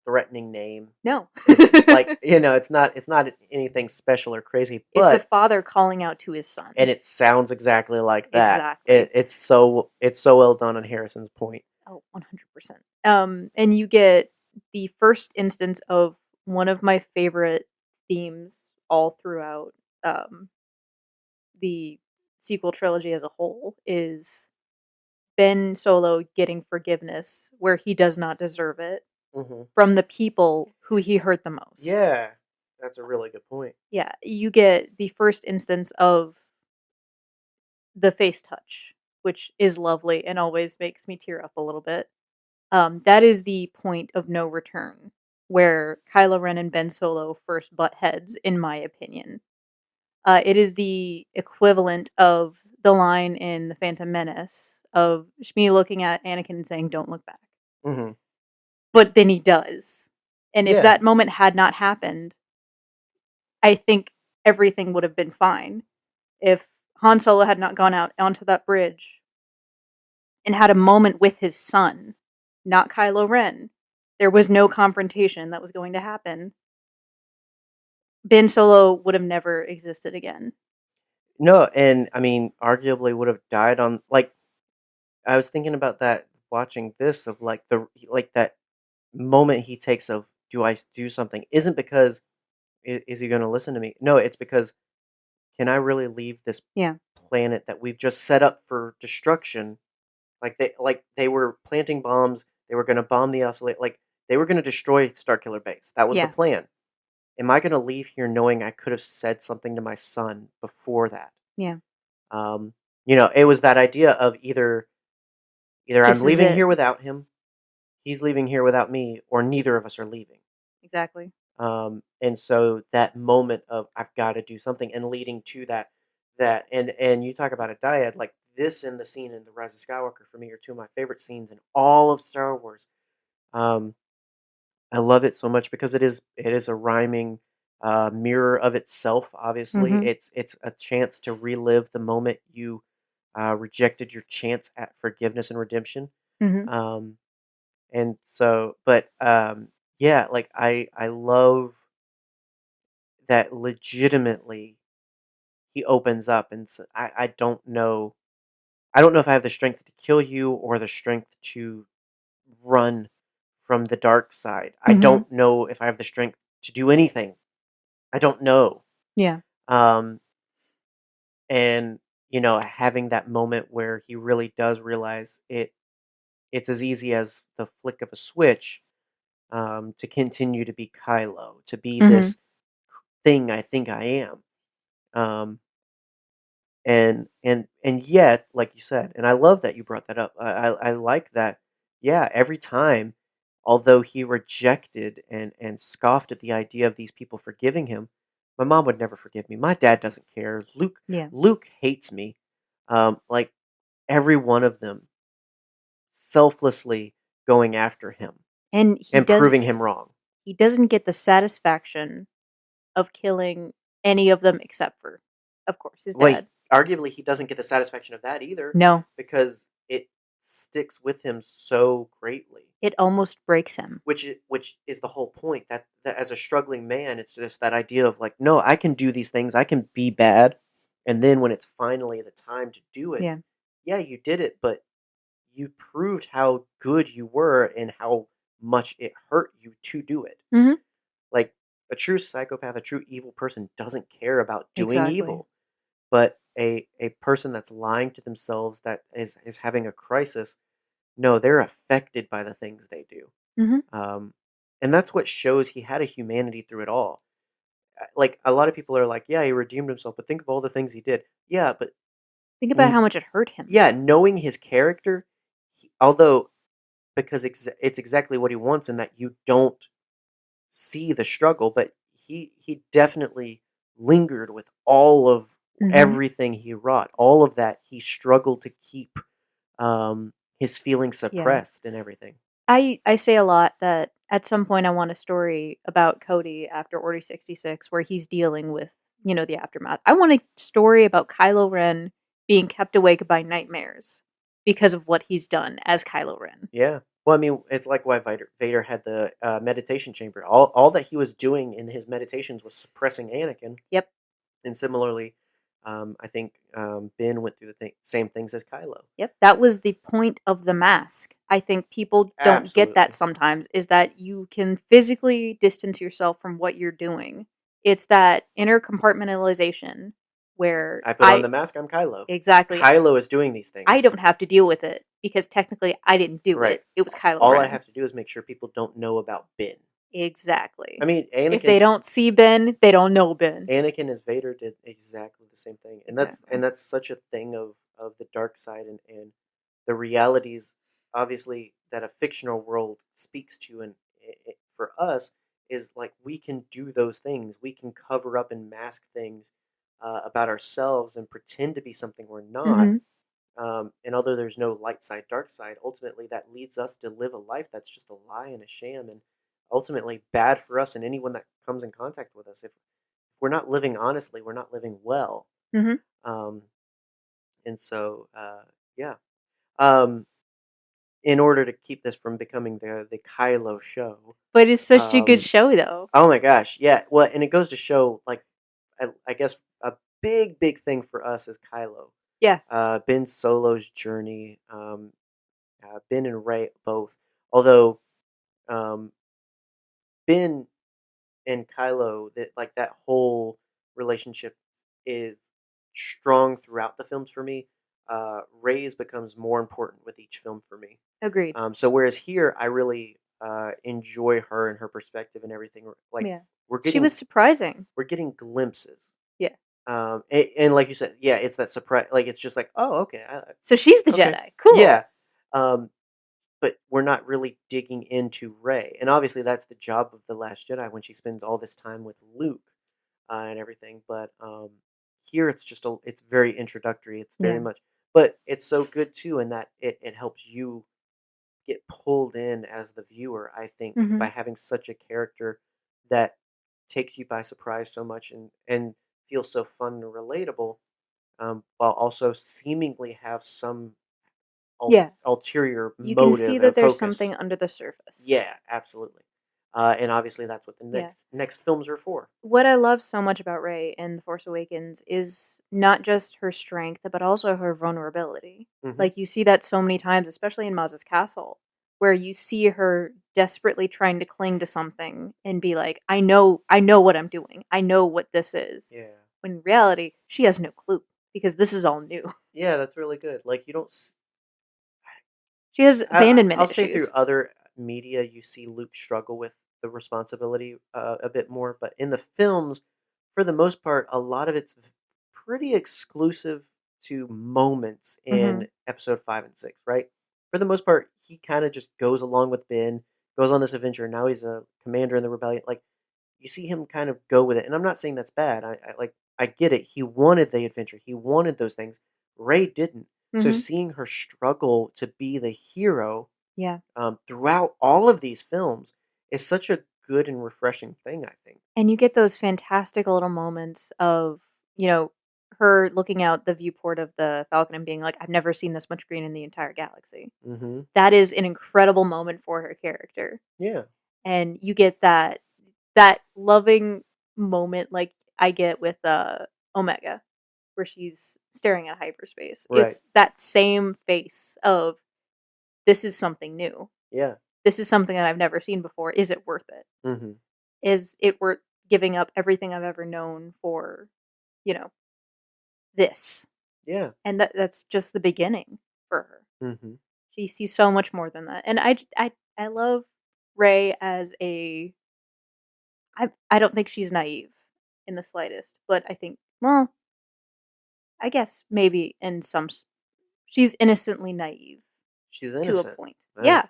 threatening name. No. It's like it's not anything special or crazy, It's a but father calling out to his son. and it sounds exactly like that. Exactly. It's so well done on Harrison's point. Oh, 100%. And you get the first instance of one of my favorite themes all throughout the sequel trilogy as a whole is Ben Solo getting forgiveness where he does not deserve it from the people who he hurt the most. Yeah, that's a really good point. Yeah, you get the first instance of the face touch, which is lovely and always makes me tear up a little bit. That is the point of no return, where Kylo Ren and Ben Solo first butt heads, in my opinion. It is the equivalent of the line in The Phantom Menace of Shmi looking at Anakin and saying, "Don't look back." Mm-hmm. But then he does. And if Yeah. that moment had not happened, I think everything would have been fine. If Han Solo had not gone out onto that bridge and had a moment with his son, not Kylo Ren, there was no confrontation that was going to happen. Ben Solo would have never existed again. No, and I mean, arguably would have died on like. I was thinking about that watching this of like that moment he takes of do I do something isn't because is he going to listen to me? No, it's because can I really leave this planet that we've just set up for destruction? Like they were planting bombs. They were going to bomb the oscillate. Like they were going to destroy Starkiller Base. That was the plan. Am I going to leave here knowing I could have said something to my son before that? Yeah. It was that idea of either I'm leaving it. here without him, he's leaving here without me, or neither of us are leaving. Exactly. And so that moment of I've got to do something, and leading to that and you talk about a dyad like this and the scene in The Rise of Skywalker for me are two of my favorite scenes in all of Star Wars. I love it so much because it is a rhyming mirror of itself. Obviously, it's a chance to relive the moment you rejected your chance at forgiveness and redemption. And so, but yeah, like I love that legitimately he opens up and I don't know. I don't know if I have the strength to kill you or the strength to run from the dark side. I don't know if I have the strength to do anything. I don't know. Yeah. And having that moment where he really does realize it's as easy as the flick of a switch to continue to be Kylo, to be this thing I think I am. And yet, like you said, and I love that you brought that up. I like that. Yeah, every time, although he rejected and scoffed at the idea of these people forgiving him, my mom would never forgive me. My dad doesn't care. Luke hates me. Like every one of them selflessly going after him and proving him wrong. He doesn't get the satisfaction of killing any of them except for, of course, his dad. Arguably, he doesn't get the satisfaction of that either. No. Because it sticks with him so greatly. It almost breaks him. Which is the whole point. That as a struggling man, it's just that idea of like, no, I can do these things. I can be bad. And then when it's finally the time to do it, yeah, you did it, but you proved how good you were and how much it hurt you to do it. Like a true psychopath, a true evil person doesn't care about doing evil. But a person that's lying to themselves, that is having a crisis, no, they're affected by the things they do. And that's what shows he had a humanity through it all. Like, a lot of people are like, yeah, he redeemed himself, but think of all the things he did. Yeah, but think about how much it hurt him. Yeah, knowing his character, although, because it's exactly what he wants in that you don't see the struggle, but he definitely lingered with all of everything he wrought. All of that he struggled to keep his feelings suppressed and everything. I say a lot that at some point I want a story about Cody after Order 66 where he's dealing with, the aftermath. I want a story about Kylo Ren being kept awake by nightmares because of what he's done as Kylo Ren. Yeah. Well, I mean, it's like why Vader had the meditation chamber. All that he was doing in his meditations was suppressing Anakin. Yep. And similarly, I think Ben went through the same things as Kylo. Yep. That was the point of the mask. I think people don't get that sometimes, is that you can physically distance yourself from what you're doing. It's that inner compartmentalization where I put on the mask, I'm Kylo. Exactly. Kylo is doing these things. I don't have to deal with it because technically I didn't do Right. it. It was Kylo All Ren. I have to do is make sure people don't know about Ben. Exactly. I mean, Anakin. If they don't see Ben, they don't know Ben. Anakin as Vader did exactly the same thing, and that's such a thing of the dark side and the realities, obviously, that a fictional world speaks to, and for us is like we can do those things. We can cover up and mask things about ourselves and pretend to be something we're not. And although there's no light side, dark side, ultimately that leads us to live a life that's just a lie and a sham, and ultimately bad for us and anyone that comes in contact with us. If we're not living honestly, we're not living well. Um, and so, yeah. Um, in order to keep this from becoming the Kylo show, but it's such a good show, though. Oh my gosh, yeah. Well, and it goes to show, like, I guess a big thing for us is Kylo. Yeah. Ben Solo's journey. Ben and Rey both. Although Ben and Kylo, that whole relationship is strong throughout the films for me. Rey's becomes more important with each film for me. Agreed. So whereas here, I really enjoy her and her perspective and everything. Like she was surprising. We're getting glimpses. Yeah. And like you said, yeah, it's that surprise. Like it's just like, oh, okay. So she's the Jedi. Cool. Yeah. But we're not really digging into Rey, and obviously that's the job of the Last Jedi when she spends all this time with Luke and everything. But here it's just it's very introductory. It's very much, but it's so good too in that it helps you get pulled in as the viewer. I think by having such a character that takes you by surprise so much and feels so fun and relatable, while also seemingly have some ulterior motive. You can see that there's something under the surface. Yeah, absolutely. And obviously that's what the next films are for. What I love so much about Rey in The Force Awakens is not just her strength, but also her vulnerability. Like, you see that so many times, especially in Maz's castle, where you see her desperately trying to cling to something and be like, I know what I'm doing. I know what this is. Yeah. When in reality, she has no clue because this is all new. Yeah, that's really good. Like, you don't... She has abandonment I'll issues. say through other media, you see Luke struggle with the responsibility a bit more, but in the films, for the most part, a lot of it's pretty exclusive to moments in episode 5 and 6, right? For the most part, he kind of just goes along with Ben, goes on this adventure, and now he's a commander in the rebellion. Like, you see him kind of go with it, and I'm not saying that's bad. I get it. He wanted the adventure. He wanted those things. Rey didn't. So seeing her struggle to be the hero, throughout all of these films is such a good and refreshing thing, I think. And you get those fantastic little moments of, her looking out the viewport of the Falcon and being like, I've never seen this much green in the entire galaxy. That is an incredible moment for her character. Yeah. And you get that loving moment like I get with Omega, where she's staring at hyperspace. Right. It's that same face of, this is something new. Yeah. This is something that I've never seen before. Is it worth it? Is it worth giving up everything I've ever known for, this? Yeah. And that's just the beginning for her. She sees so much more than that. And I love Rey as I don't think she's naive in the slightest, but I think, well, I guess maybe in some, she's innocently naive. She's innocent. To a point. Right. Yeah.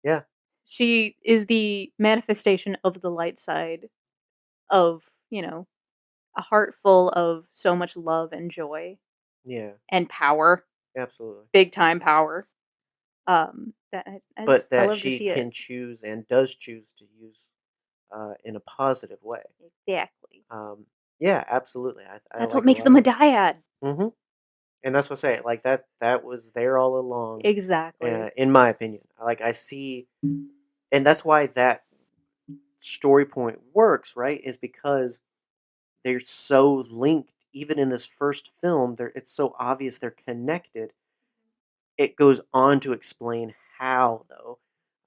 Yeah. She is the manifestation of the light side of, a heart full of so much love and joy. Yeah. And power. Absolutely. Big time power. but I that love to she see it. can choose and does choose to use in a positive way. Exactly. Um, yeah, absolutely. I That's what like a makes lot them a of. dyad. Hmm. And that's what I say. Like that was there all along, Exactly. in my opinion. Like I see, and that's why that story point works, right? Is because they're so linked. Even in this first film, it's so obvious they're connected. It goes on to explain how, though.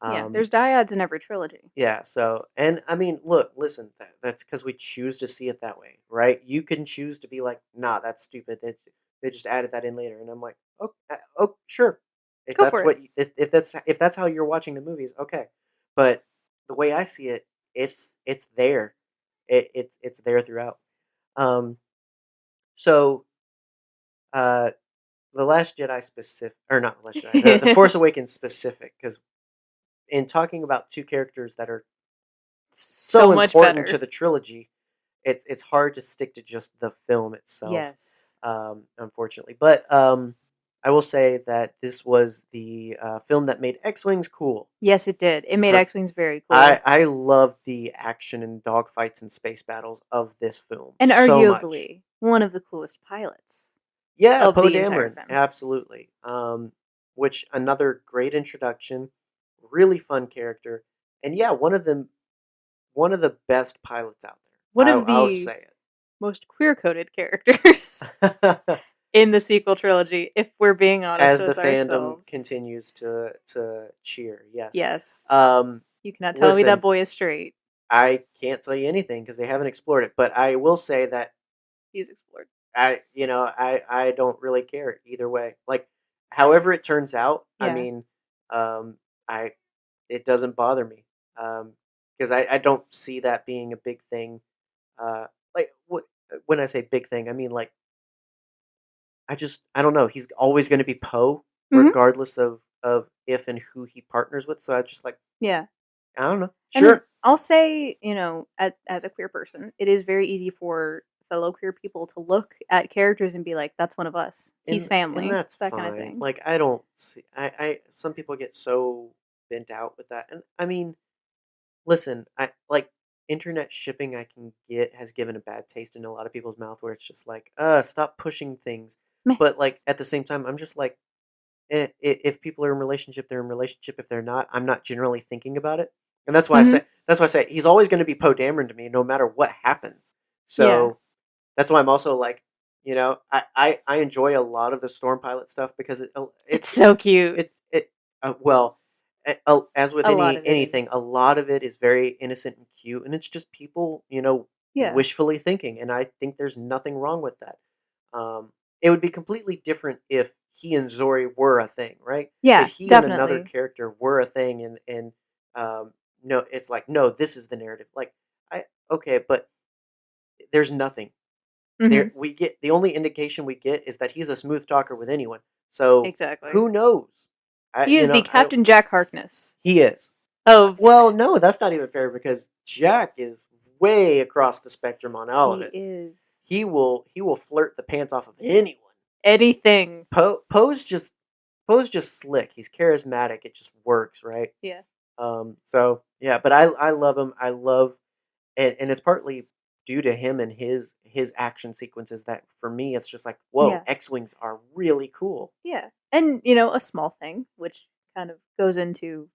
Yeah, Um, there's dyads in every trilogy. yeah. So, and I mean, look, listen. That's because we choose to see it that way, right? You can choose to be like, nah, that's stupid. They just added that in later, and I'm like, oh, oh, sure. If Go that's for it. what, if that's how you're watching the movies, okay. But the way I see it, it's there. It's there throughout. Um, so, uh, the Last Jedi specific, or not the Last Jedi, the Force Awakens specific, because in talking about two characters that are So so much important to better. the trilogy, it's hard to stick to just the film itself, Yes. unfortunately. But I will say that this was the film that made X-wings cool. Yes, it did. It made For X-Wings very cool. I love the action and dogfights and space battles of this film And so much. arguably one of the coolest pilots Yeah, of Poe the entire Dameron, film. absolutely. Which another great introduction, really fun character, and yeah, one of the best pilots out One there. of I'll the say most queer-coded characters it. in the sequel trilogy, if we're being honest As the with fandom ourselves. continues to cheer, yes. Yes. Um, You cannot tell me that listen, boy is straight. I can't tell you anything because they haven't explored it, but I will say that He's explored. I don't really care either way. Like, however it turns out, I Yeah. mean, I it doesn't bother me because I don't see that being a big thing. Uh, like what when I say big thing, I mean like I don't know. He's always going to be Poe, Hmm. regardless of if and who he partners with. So I just like Yeah. I don't know. And Sure, I'll say, as a queer person, it is very easy for fellow queer people to look at characters and be like, that's one of us. He's and family. that's That kind of fine. thing. Like I don't see. I some people get so bent out with that, and I mean, listen, I like internet shipping. I can get has given a bad taste in a lot of people's mouth, where it's just like, stop pushing things. Meh. But like at the same time, I'm just like, if people are in relationship, they're in relationship. If they're not, I'm not generally thinking about it, and Hmm. that's why I say he's always going to be Poe Dameron to me, no matter what happens. Yeah. So that's why I'm also like, I enjoy a lot of the Storm Pilot stuff because It's so cute. it well, as with A lot of it anything, is. a lot of it is very innocent and cute, and it's just people, Yeah. wishfully thinking, and I think there's nothing wrong with that. It would be completely different if he and Zori were a thing, right? If Yeah, he and another definitely. character were a thing, and no, it's like no, this is the narrative. Like I okay, but there's nothing Hmm. there. We get the only indication we get is that he's a smooth talker with anyone. So Exactly. who knows? He is the I Captain Jack Harkness he is. of. Well, no, that's not even fair because Jack is way across the spectrum on all of He it. is He will flirt the pants off of anyone. anything. Poe's just slick. He's charismatic. It just works, right? Yeah. So yeah, but I love him. I love and it's partly due to him and his action sequences that for me it's just like whoa, Yeah. X-wings are really cool. Yeah. And, a small thing, which kind of goes into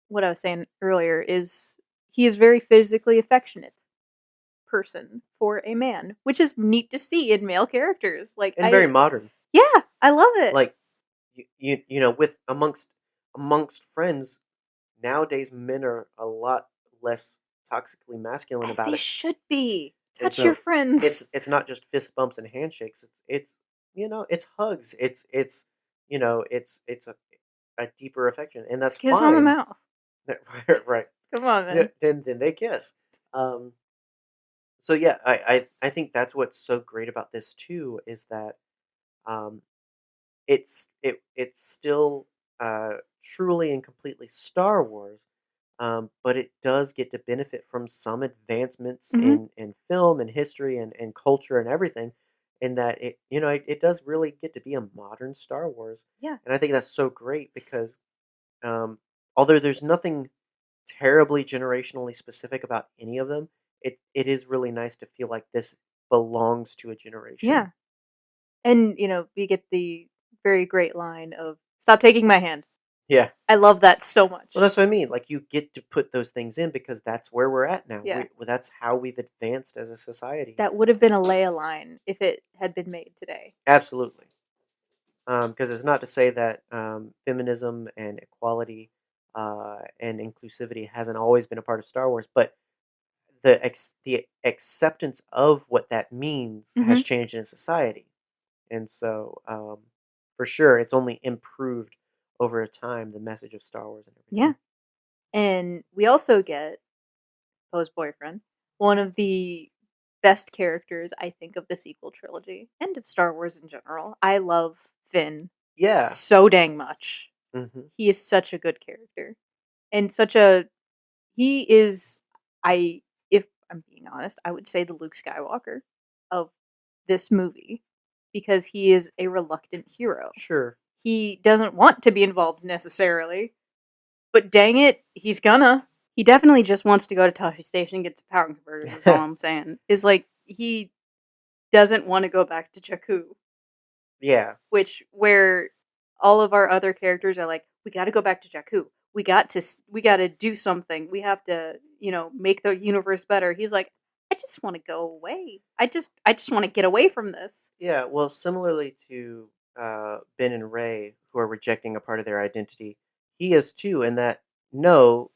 what I was saying earlier, is he is very physically affectionate person for a man, which is neat to see in male characters. And very modern. Yeah, I love it. Like with amongst friends nowadays, men are a lot less toxically masculine As about they it, should be. and Touch your so friends. it's not just fist bumps and handshakes. It's hugs. It's a deeper affection, and It's a that's kiss on the fine. mouth. Right. Come on, man. Then they kiss. Um, so yeah, I think that's what's so great about this too is that um, it's still truly and completely Star Wars, but it does get to benefit from some advancements Hmm. in film and history and culture and everything. in that it does really get to be a modern Star Wars, Yeah. and I think that's so great because um, although there's nothing terribly generationally specific about any of them, it is really nice to feel like this belongs to a generation. Yeah. And, we get the very great line of "Stop taking my hand." Yeah. I love that so Well, much. that's what I mean. Like you get to put those things in because that's where we're at now. Yeah. That's how we've advanced as a society. That would have been a Leia line if it had been made today. Absolutely. Because it's not to say that feminism and equality and inclusivity hasn't always been a part of Star Wars, but the acceptance of what that means has Mhm. changed in society, and so for sure, it's only improved over time the message of Star Wars and everything. Yeah. And we also get Poe's boyfriend, one of the best characters I think of the sequel trilogy and of Star Wars in general. I love Finn Yeah. so dang much. Hmm. He is such a good character. And such a he is I if I'm being honest, I would say the Luke Skywalker of this movie because he is a reluctant hero. Sure. He doesn't want to be involved necessarily, but dang it, he's gonna. He definitely just wants to go to Tashi Station and get some power converters, is all I'm saying. Is like he doesn't want to go back to Jakku, Yeah. where all of our other characters are like, we got to go back to Jakku. We got to do something. We have to, make the universe better. He's like, I just want to go away. I just want to get away from this. Yeah. Well, similarly to Ben and Ray, who are rejecting a part of their identity, he is too, in that no,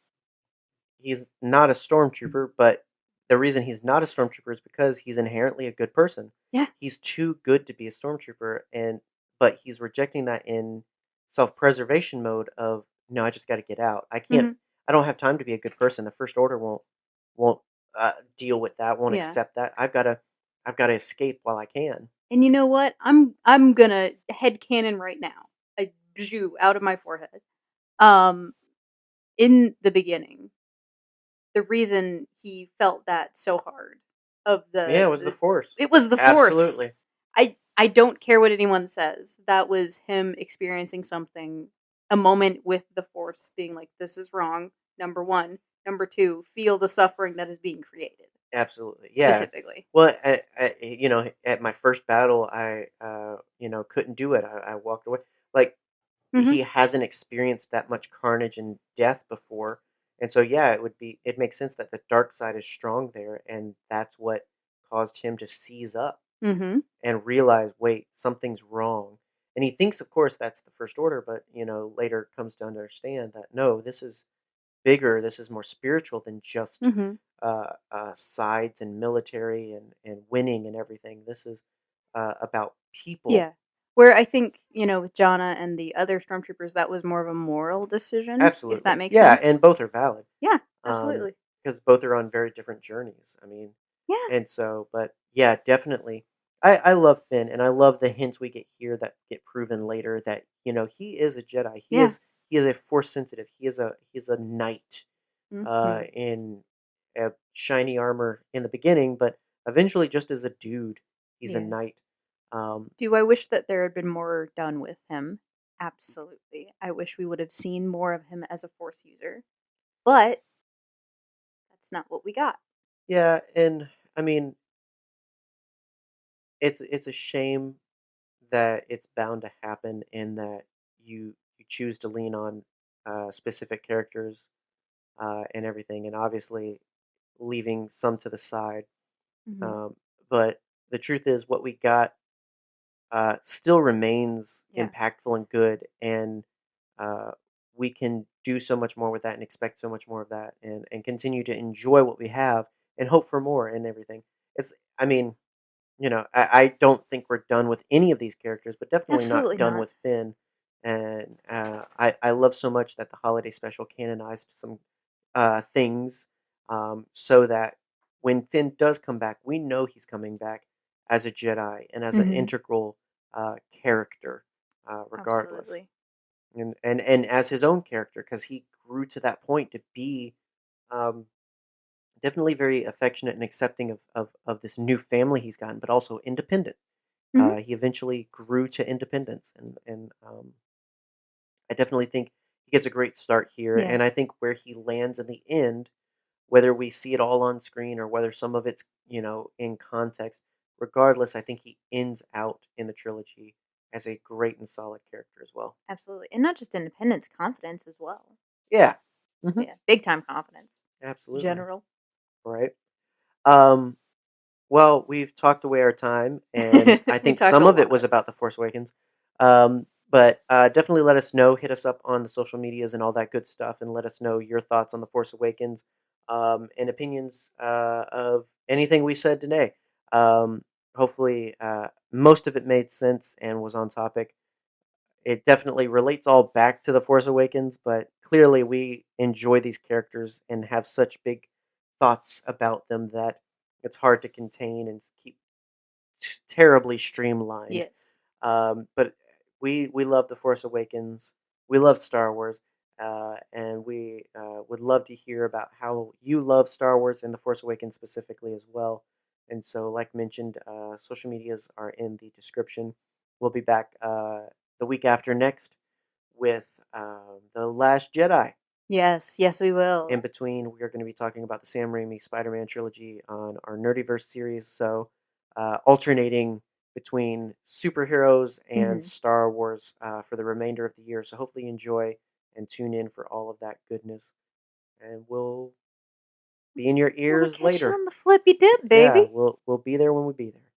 he's not a stormtrooper, but the reason he's not a stormtrooper is because he's inherently a good person. Yeah. He's too good to be a stormtrooper, and but he's rejecting that in self-preservation mode of no, I just got to get out. I can't. Hmm. I don't have time to be a good person. The First Order won't deal with that. Won't Yeah. accept that. I've got to escape while I can. And you know what? I'm gonna headcanon right now. I drew out of my forehead. Um, in the beginning, the reason he felt that so hard of Yeah, it was the Force. it was the Force. Absolutely. I don't care what anyone says. That was him experiencing something, a moment with the Force being like, this is wrong. Number one. Number two, feel the suffering that is being created Absolutely, yeah. specifically. Well, at my first battle, I couldn't do it. I walked away. Like Hmm. he hasn't experienced that much carnage and death before, and so yeah, it makes sense that the dark side is strong there, and that's what caused him to seize up Hmm. and realize, wait, something's wrong. And he thinks, of course, that's the First Order, but later comes to understand that no, this is bigger. This is more spiritual than just Hmm. sides and military and winning and everything. This is about people. Yeah. Where I think, with Jana and the other stormtroopers, that was more of a moral decision, if that Absolutely. makes Yeah, and sense. both are valid. Yeah, absolutely. Because both are on very different journeys. I mean, Yeah. and so, but yeah, definitely. I love Finn, and I love the hints we get here that get proven later that he is a Jedi. He Yeah. is he is a Force sensitive. He is a knight Hmm. in shiny armor in the beginning, but eventually, just as a dude, he's a Yeah. knight. Um, Do I wish that there had been more done with him? Absolutely. I wish we would have seen more of him as a Force user. But that's not what we got. yeah, and I mean, it's a shame that it's bound to happen in that you choose to lean on specific characters and everything, and obviously leaving some to the side. Hmm. Um, but the truth is, what we got still remains Yeah. impactful and good, and uh, we can do so much more with that and expect so much more of that, and continue to enjoy what we have and hope for more and everything. I mean, I don't think we're done with any of these characters, but definitely not Absolutely done not. with Finn. And I love so much that the holiday special canonized some things so that when Finn does come back, we know he's coming back as a Jedi and as an Hmm. integral character, regardless, Absolutely. and as his own character because he grew to that point to be um, definitely very affectionate and accepting of this new family he's gotten, but also independent. Mhm. He eventually grew to independence, and I definitely think he gets a great start here. Yeah. And I think where he lands in the end, whether we see it all on screen or whether some of it's in context, regardless, I think he ends out in the trilogy as a great and solid character as well. Absolutely. And not just independence, confidence as well. Yeah. Hmm. Yeah. Big time confidence. Absolutely. General. Right. Um, Well, we've talked away our time, and I We think talked some a of it was lot. about The Force Awakens. But definitely let us know. Hit us up on the social medias and all that good stuff, and let us know your thoughts on The Force Awakens and opinions of anything we said today. Hopefully, most of it made sense and was on topic. It definitely relates all back to The Force Awakens, but clearly we enjoy these characters and have such big thoughts about them that it's hard to contain and keep terribly streamlined. Yes. But we love The Force Awakens. We love Star Wars, and we would love to hear about how you love Star Wars and The Force Awakens specifically as well. And so, like mentioned, social medias are in the description. We'll be back the week after next with The Last Jedi. Yes. Yes, we In will. between, we are going to be talking about the Sam Raimi Spider-Man trilogy on our Nerdyverse series. So, alternating between superheroes and Mhm. Star Wars for the remainder of the year. So, hopefully, you enjoy and tune in for all of that goodness. And we'll be in your We'll ears catch you later. on the flippy dip, Yeah, baby. we'll be there when we be there.